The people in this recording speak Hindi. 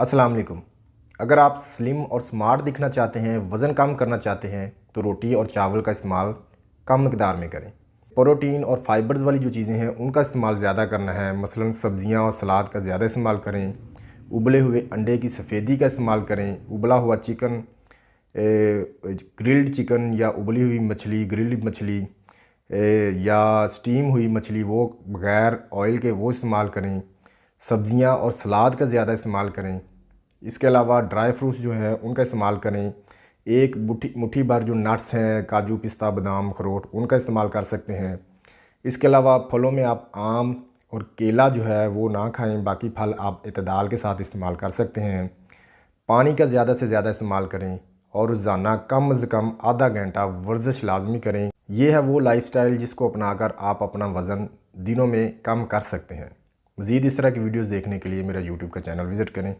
अस्सलाम वालेकुम। अगर आप स्लिम और स्मार्ट दिखना चाहते हैं, वज़न कम करना चाहते हैं, तो रोटी और चावल का इस्तेमाल कम मिकदार में करें। प्रोटीन और फाइबर्स वाली जो चीज़ें हैं उनका इस्तेमाल ज़्यादा करना है। मसलन सब्ज़ियाँ और सलाद का ज़्यादा इस्तेमाल करें। उबले हुए अंडे की सफ़ेदी का इस्तेमाल करें। उबला हुआ चिकन, ग्रिल्ड चिकन या उबली हुई मछली, ग्रिल्ड मछली या स्टीम हुई मछली, वो बग़ैर ऑयल के वो इस्तेमाल करें। सब्ज़ियाँ और सलाद का ज़्यादा इस्तेमाल करें। इसके अलावा ड्राई फ्रूट्स जो है उनका इस्तेमाल करें। एक मुट्ठी भर जो नट्स हैं, काजू, पिस्ता, बादाम, अखरोट, उनका इस्तेमाल कर सकते हैं। इसके अलावा फलों में आप आम और केला जो है वो ना खाएं, बाकी फल आप इत्तेदाल के साथ इस्तेमाल कर सकते हैं। पानी का ज़्यादा से ज़्यादा इस्तेमाल करें और रोज़ाना कम से कम आधा घंटा वर्जिश लाजमी करें। ये है वो लाइफस्टाइल जिसको अपनाकर आप अपना वज़न दिनों में कम कर सकते हैं। मज़ीद इस तरह की वीडियोज़ देखने के लिए मेरा यूट्यूब का चैनल विज़िट करें।